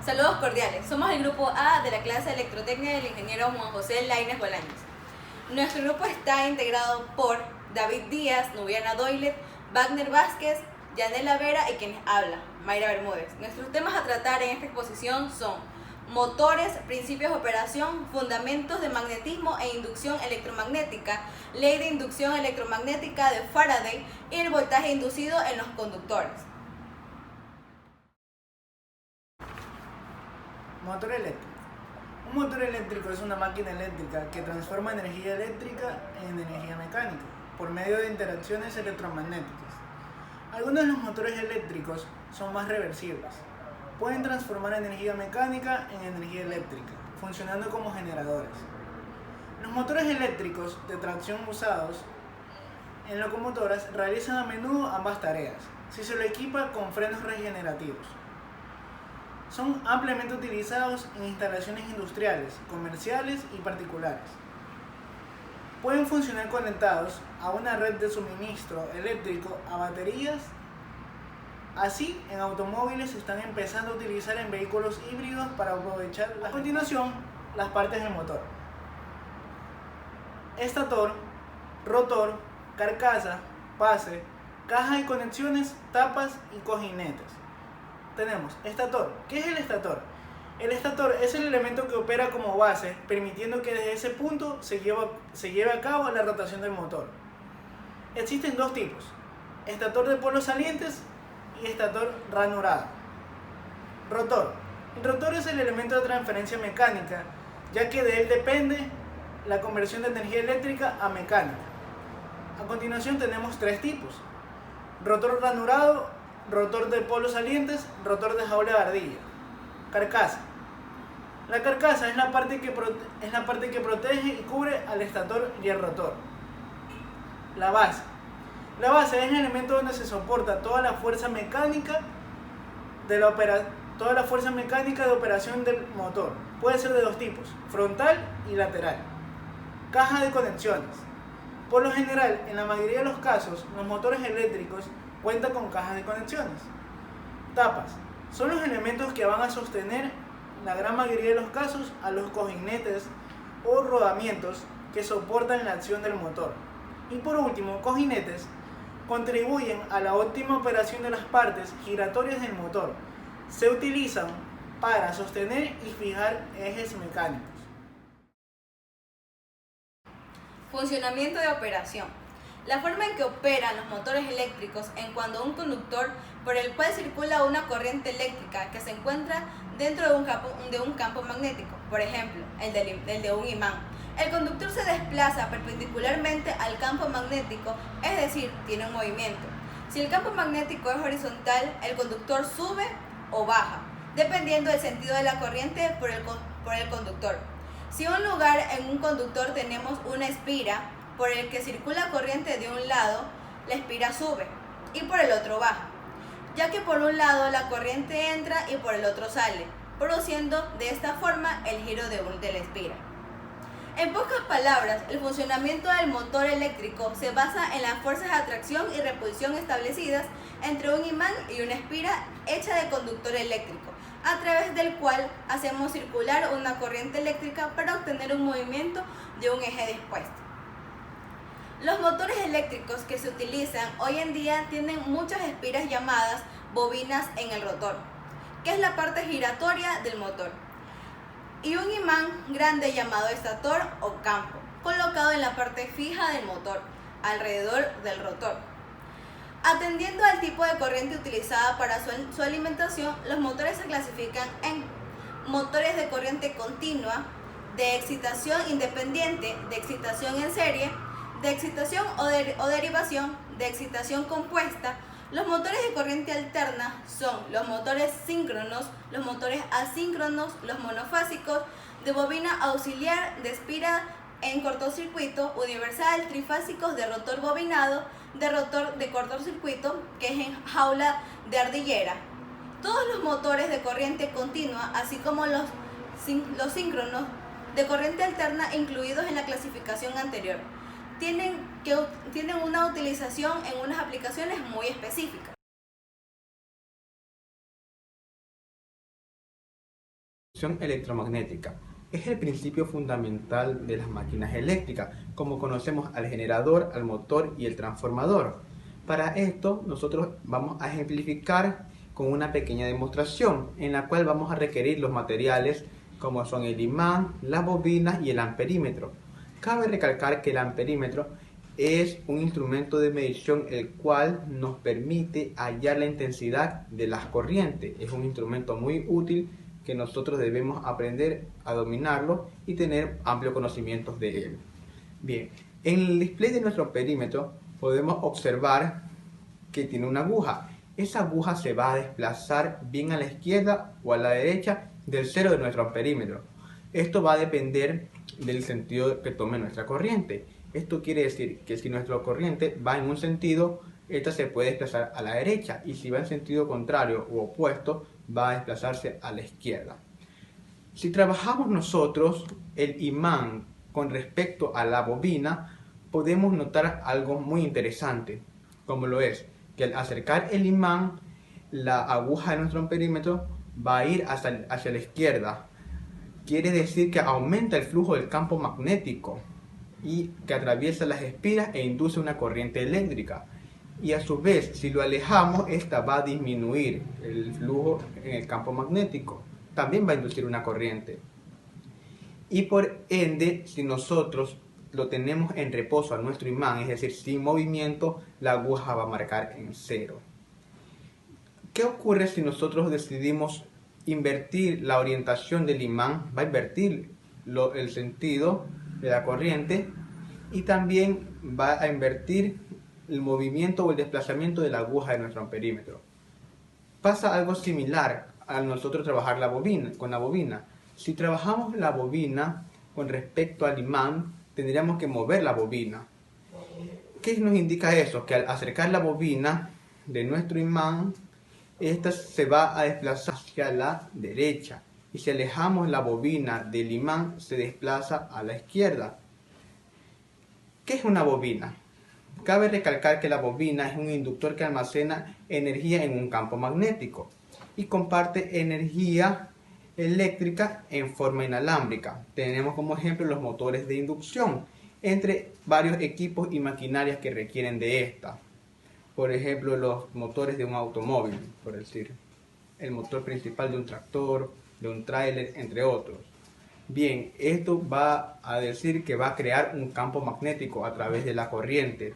Saludos cordiales, somos el grupo A de la clase de Electrotecnia del ingeniero Juan José Lainez Bolaños. Nuestro grupo está integrado por David Díaz, Nubiana Doylet, Wagner Vázquez, Yanela Vera y quienes habla, Mayra Bermúdez. Nuestros temas a tratar en esta exposición son motores, principios de operación, fundamentos de magnetismo e inducción electromagnética, ley de inducción electromagnética de Faraday y el voltaje inducido en los conductores. Motor eléctrico. Un motor eléctrico es una máquina eléctrica que transforma energía eléctrica en energía mecánica por medio de interacciones electromagnéticas. Algunos de los motores eléctricos son más reversibles. Pueden transformar energía mecánica en energía eléctrica, funcionando como generadores. Los motores eléctricos de tracción usados en locomotoras realizan a menudo ambas tareas, si se lo equipa con frenos regenerativos. Son ampliamente utilizados en instalaciones industriales, comerciales y particulares. Pueden funcionar conectados a una red de suministro eléctrico a baterías. Así, en automóviles se están empezando a utilizar en vehículos híbridos para aprovechar. A continuación, las partes del motor: estator, rotor, carcasa, base, caja de conexiones, tapas y cojinetes. Tenemos estator. ¿Qué es el estator? El estator es el elemento que opera como base, permitiendo que desde ese punto se lleve a cabo la rotación del motor. Existen dos tipos: estator de polos salientes y estator ranurado. Rotor. El rotor es el elemento de transferencia mecánica, ya que de él depende la conversión de energía eléctrica a mecánica. A continuación tenemos tres tipos: rotor ranurado, rotor de polos salientes, rotor de jaula de ardilla. Carcasa. La carcasa es la parte que protege y cubre al estator y al rotor. La base. La base es el elemento donde se soporta toda la fuerza mecánica de operación del motor. Puede ser de dos tipos: frontal y lateral. Caja de conexiones. Por lo general, en la mayoría de los casos, los motores eléctricos cuentan con cajas de conexiones. Tapas. Son los elementos que van a sostener, en la gran mayoría de los casos, a los cojinetes o rodamientos que soportan la acción del motor. Y por último, cojinetes contribuyen a la óptima operación de las partes giratorias del motor. Se utilizan para sostener y fijar ejes mecánicos. Funcionamiento de operación. La forma en que operan los motores eléctricos en cuanto un conductor por el cual circula una corriente eléctrica que se encuentra dentro de un campo magnético, por ejemplo, el de un imán. El conductor se desplaza perpendicularmente al campo magnético, es decir, tiene un movimiento. Si el campo magnético es horizontal, el conductor sube o baja, dependiendo del sentido de la corriente por el conductor. Si en un lugar en un conductor tenemos una espira por el que circula corriente de un lado, la espira sube y por el otro baja, ya que por un lado la corriente entra y por el otro sale, produciendo de esta forma el giro de la espira. En pocas palabras, el funcionamiento del motor eléctrico se basa en las fuerzas de atracción y repulsión establecidas entre un imán y una espira hecha de conductor eléctrico, a través del cual hacemos circular una corriente eléctrica para obtener un movimiento de un eje dispuesto. Los motores eléctricos que se utilizan hoy en día tienen muchas espiras llamadas bobinas en el rotor, que es la parte giratoria del motor, y un imán grande llamado estator o campo, colocado en la parte fija del motor, alrededor del rotor. Atendiendo al tipo de corriente utilizada para su alimentación, los motores se clasifican en motores de corriente continua, de excitación independiente, de excitación en serie, de excitación o derivación, de excitación compuesta. Los motores de corriente alterna son los motores síncronos, los motores asíncronos, los monofásicos, de bobina auxiliar, de espira en cortocircuito, universal, trifásicos, de rotor bobinado, de rotor de cortocircuito, que es en jaula de ardillera. Todos los motores de corriente continua, así como los síncronos de corriente alterna incluidos en la clasificación anterior, tienen una utilización en unas aplicaciones muy específicas. inducción electromagnética. Es el principio fundamental de las máquinas eléctricas, como conocemos al generador, al motor y el transformador. Para esto nosotros vamos a ejemplificar con una pequeña demostración en la cual vamos a requerir los materiales como son el imán, las bobinas y el amperímetro. Cabe recalcar que el amperímetro es un instrumento de medición el cual nos permite hallar la intensidad de las corrientes. Es un instrumento muy útil que nosotros debemos aprender a dominarlo y tener amplio conocimiento de él. Bien, en el display de nuestro amperímetro podemos observar que tiene una aguja. Esa aguja se va a desplazar bien a la izquierda o a la derecha del cero de nuestro amperímetro. Esto va a depender del sentido que tome nuestra corriente. Esto quiere decir que si nuestra corriente va en un sentido, esta se puede desplazar a la derecha, y si va en sentido contrario u opuesto, va a desplazarse a la izquierda. Si trabajamos nosotros el imán con respecto a la bobina, podemos notar algo muy interesante, como lo es que al acercar el imán, la aguja de nuestro amperímetro va a ir hacia la izquierda. Quiere decir que aumenta el flujo del campo magnético y que atraviesa las espiras e induce una corriente eléctrica. Y a su vez, si lo alejamos, esta va a disminuir el flujo en el campo magnético. También va a inducir una corriente. Y por ende, si nosotros lo tenemos en reposo a nuestro imán, es decir, sin movimiento, la aguja va a marcar en cero. ¿Qué ocurre si nosotros decidimos invertir la orientación del imán? Va a invertir el sentido de la corriente y también va a invertir el movimiento o el desplazamiento de la aguja de nuestro amperímetro. Pasa algo similar al nosotros trabajar con la bobina. Si trabajamos la bobina con respecto al imán, tendríamos que mover la bobina. ¿Qué nos indica eso? Que al acercar la bobina de nuestro imán, esta se va a desplazar hacia la derecha, y si alejamos la bobina del imán, se desplaza a la izquierda. ¿Qué es una bobina? Cabe recalcar que la bobina es un inductor que almacena energía en un campo magnético y comparte energía eléctrica en forma inalámbrica. Tenemos como ejemplo los motores de inducción, entre varios equipos y maquinarias que requieren de esta. Por ejemplo, los motores de un automóvil, por decir, el motor principal de un tractor, de un tráiler, entre otros. Bien, esto va a decir que va a crear un campo magnético a través de la corriente,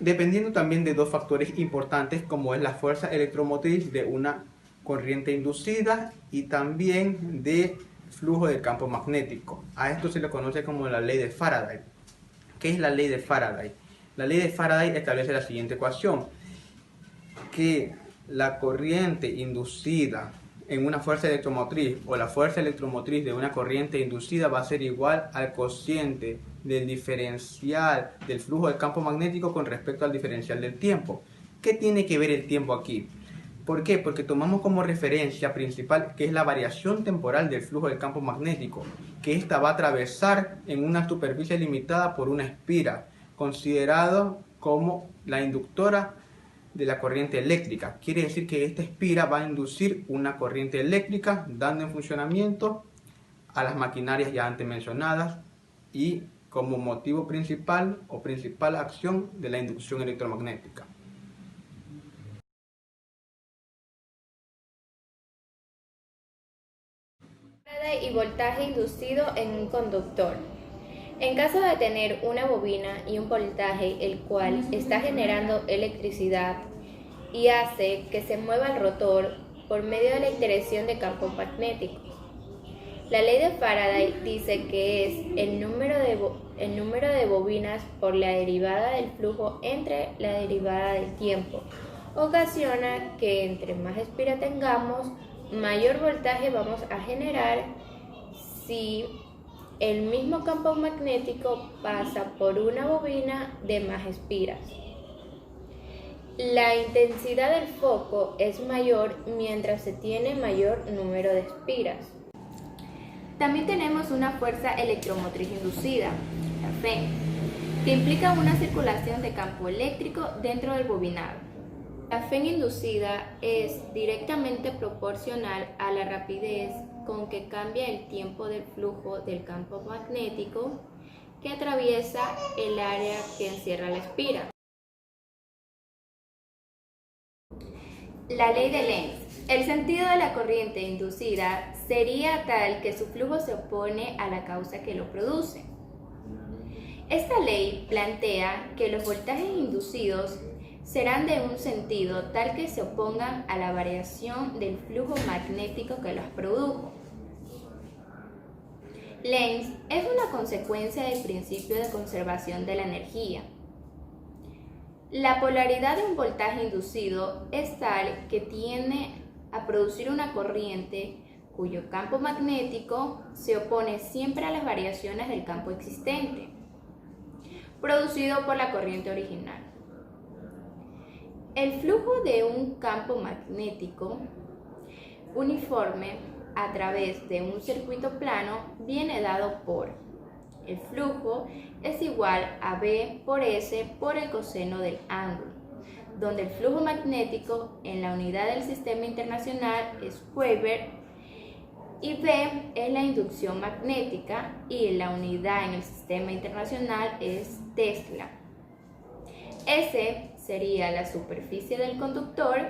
dependiendo también de dos factores importantes, como es la fuerza electromotriz de una corriente inducida y también de flujo del campo magnético. A esto se le conoce como la ley de Faraday. ¿Qué es la ley de Faraday? La ley de Faraday establece la siguiente ecuación, que la corriente inducida en una fuerza electromotriz o la fuerza electromotriz de una corriente inducida va a ser igual al cociente del diferencial del flujo del campo magnético con respecto al diferencial del tiempo. ¿Qué tiene que ver el tiempo aquí? ¿Por qué? Porque tomamos como referencia principal que es la variación temporal del flujo del campo magnético, que ésta va a atravesar en una superficie limitada por una espira, considerado como la inductora de la corriente eléctrica. Quiere decir que esta espira va a inducir una corriente eléctrica, dando en funcionamiento a las maquinarias ya antes mencionadas y como motivo principal o principal acción de la inducción electromagnética. Y voltaje inducido en un conductor. En caso de tener una bobina y un voltaje el cual está generando electricidad y hace que se mueva el rotor por medio de la interacción de campos magnéticos. La ley de Faraday dice que es el número de bobinas por la derivada del flujo entre la derivada del tiempo. Ocasiona que entre más espira tengamos, mayor voltaje vamos a generar si el mismo campo magnético pasa por una bobina de más espiras. La intensidad del foco es mayor mientras se tiene mayor número de espiras. También tenemos una fuerza electromotriz inducida, la F, que implica una circulación de campo eléctrico dentro del bobinado. La fe inducida es directamente proporcional a la rapidez con que cambia el tiempo del flujo del campo magnético que atraviesa el área que encierra la espira. La ley de Lenz. El sentido de la corriente inducida sería tal que su flujo se opone a la causa que lo produce. Esta ley plantea que los voltajes inducidos serán de un sentido tal que se opongan a la variación del flujo magnético que los produjo. Lenz es una consecuencia del principio de conservación de la energía. La polaridad de un voltaje inducido es tal que tiende a producir una corriente cuyo campo magnético se opone siempre a las variaciones del campo existente, producido por la corriente original. El flujo de un campo magnético uniforme a través de un circuito plano viene dado por el flujo es igual a B por S por el coseno del ángulo, donde el flujo magnético en la unidad del sistema internacional es Weber y B es la inducción magnética y la unidad en el sistema internacional es Tesla. S sería la superficie del conductor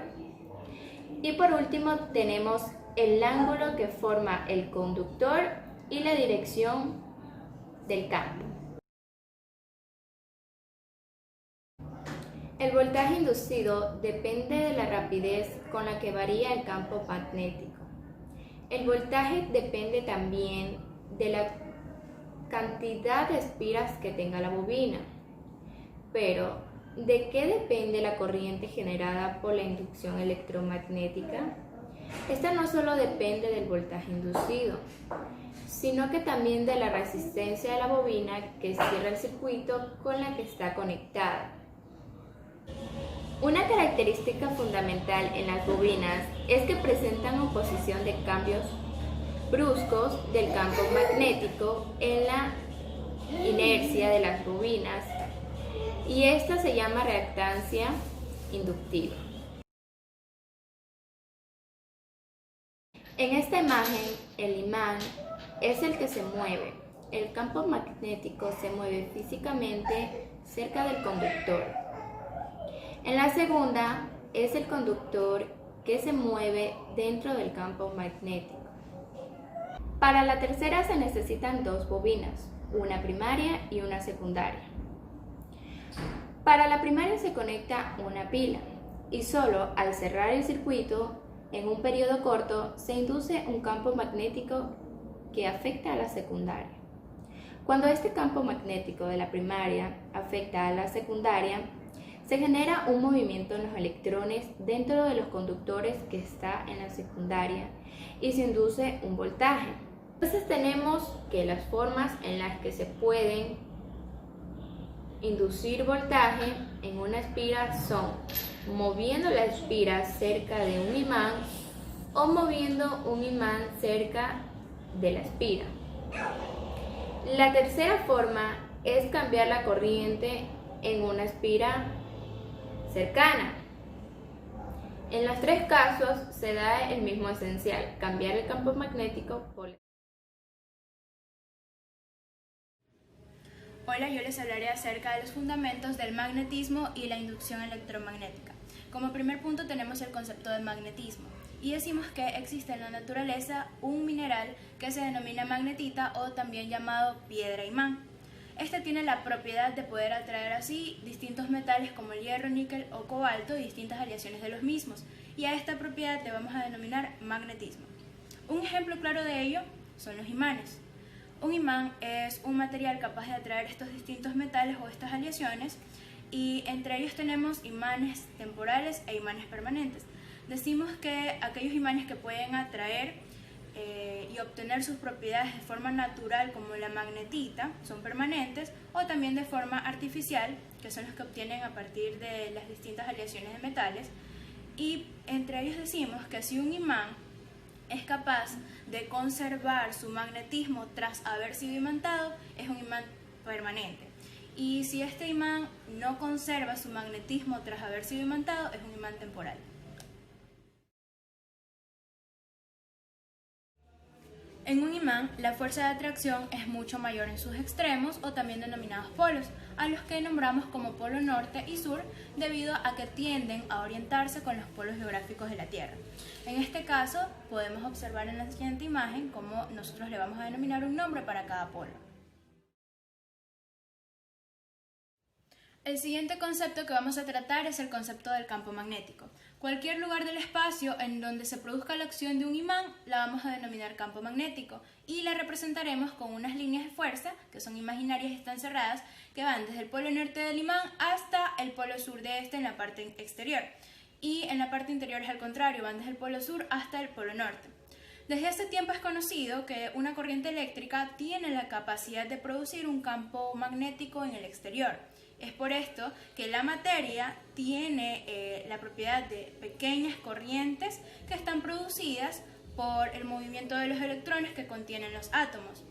y por último tenemos el ángulo que forma el conductor y la dirección del campo. El voltaje inducido depende de la rapidez con la que varía el campo magnético. El voltaje depende también de la cantidad de espiras que tenga la bobina. Pero, ¿de qué depende la corriente generada por la inducción electromagnética? Esta no solo depende del voltaje inducido, sino que también de la resistencia de la bobina que cierra el circuito con la que está conectada. Una característica fundamental en las bobinas es que presentan oposición de cambios bruscos del campo magnético en la inercia de las bobinas, y esta se llama reactancia inductiva. En esta imagen, el imán es el que se mueve. El campo magnético se mueve físicamente cerca del conductor. En la segunda, es el conductor que se mueve dentro del campo magnético. Para la tercera se necesitan dos bobinas, una primaria y una secundaria. Para la primaria se conecta una pila y solo al cerrar el circuito en un periodo corto se induce un campo magnético que afecta a la secundaria. Cuando este campo magnético de la primaria afecta a la secundaria, se genera un movimiento en los electrones dentro de los conductores que está en la secundaria y se induce un voltaje. Entonces tenemos que las formas en las que se pueden inducir voltaje en una espira son moviendo la espira cerca de un imán o moviendo un imán cerca de la espira. La tercera forma es cambiar la corriente en una espira cercana. En los tres casos se da el mismo esencial, cambiar el campo magnético por... Hola, yo les hablaré acerca de los fundamentos del magnetismo y la inducción electromagnética. Como primer punto tenemos el concepto de magnetismo y decimos que existe en la naturaleza un mineral que se denomina magnetita o también llamado piedra imán. Este tiene la propiedad de poder atraer así distintos metales como el hierro, níquel o cobalto y distintas aleaciones de los mismos, y a esta propiedad le vamos a denominar magnetismo. Un ejemplo claro de ello son los imanes. Un imán es un material capaz de atraer estos distintos metales o estas aleaciones, y entre ellos tenemos imanes temporales e imanes permanentes. Decimos que aquellos imanes que pueden atraer y obtener sus propiedades de forma natural, como la magnetita, son permanentes, o también de forma artificial, que son los que obtienen a partir de las distintas aleaciones de metales. Y entre ellos decimos que si un imán es capaz de conservar su magnetismo tras haber sido imantado, es un imán permanente. y si este imán no conserva su magnetismo tras haber sido imantado, es un imán temporal. En un imán, la fuerza de atracción es mucho mayor en sus extremos, o también denominados polos, a los que nombramos como polo norte y sur debido a que tienden a orientarse con los polos geográficos de la Tierra. En este caso, podemos observar en la siguiente imagen cómo nosotros le vamos a denominar un nombre para cada polo. El siguiente concepto que vamos a tratar es el concepto del campo magnético. Cualquier lugar del espacio en donde se produzca la acción de un imán la vamos a denominar campo magnético y la representaremos con unas líneas de fuerza, que son imaginarias y están cerradas, que van desde el polo norte del imán hasta el polo sur de este en la parte exterior. Y en la parte interior es al contrario, van desde el polo sur hasta el polo norte. Desde hace tiempo es conocido que una corriente eléctrica tiene la capacidad de producir un campo magnético en el exterior. Es por esto que la materia tiene la propiedad de pequeñas corrientes que están producidas por el movimiento de los electrones que contienen los átomos.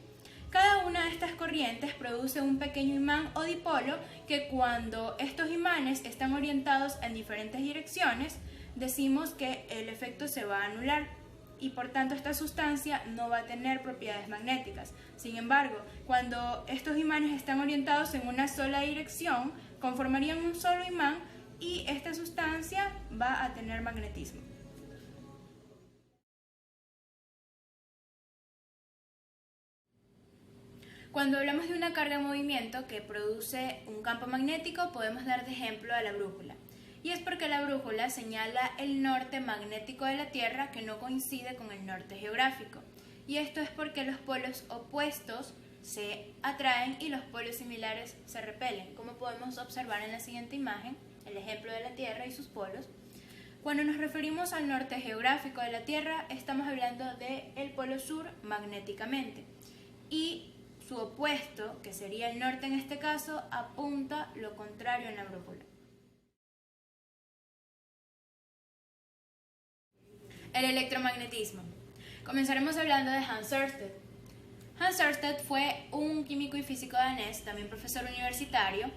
Cada una de estas corrientes produce un pequeño imán o dipolo que cuando estos imanes están orientados en diferentes direcciones, decimos que el efecto se va a anular y por tanto esta sustancia no va a tener propiedades magnéticas. Sin embargo, cuando estos imanes están orientados en una sola dirección, conformarían un solo imán y esta sustancia va a tener magnetismo. Cuando hablamos de una carga en movimiento que produce un campo magnético, podemos dar de ejemplo a la brújula. Y es porque la brújula señala el norte magnético de la Tierra que no coincide con el norte geográfico. Y esto es porque los polos opuestos se atraen y los polos similares se repelen, como podemos observar en la siguiente imagen, el ejemplo de la Tierra y sus polos. Cuando nos referimos al norte geográfico de la Tierra, estamos hablando del polo sur magnéticamente. Y su opuesto, que sería el norte en este caso, apunta lo contrario en la brújula. El electromagnetismo. Comenzaremos hablando de Hans Ørsted. Hans Ørsted fue un químico y físico danés, también profesor universitario,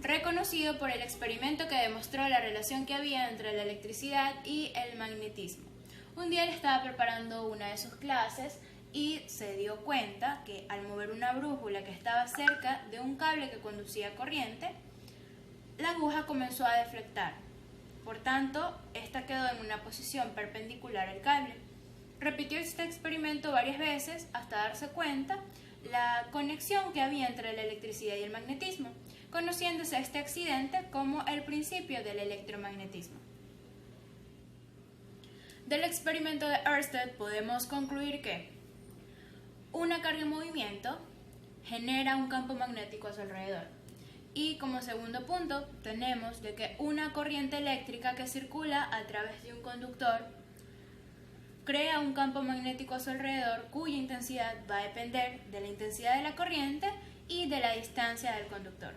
reconocido por el experimento que demostró la relación que había entre la electricidad y el magnetismo. Un día él estaba preparando una de sus clases y se dio cuenta que al mover una brújula que estaba cerca de un cable que conducía corriente, la aguja comenzó a deflectar. Por tanto, esta quedó en una posición perpendicular al cable. Repitió este experimento varias veces hasta darse cuenta la conexión que había entre la electricidad y el magnetismo, conociéndose este accidente como el principio del electromagnetismo. Del experimento de Ørsted podemos concluir que una carga en movimiento genera un campo magnético a su alrededor. Y como segundo punto tenemos de que una corriente eléctrica que circula a través de un conductor crea un campo magnético a su alrededor cuya intensidad va a depender de la intensidad de la corriente y de la distancia del conductor.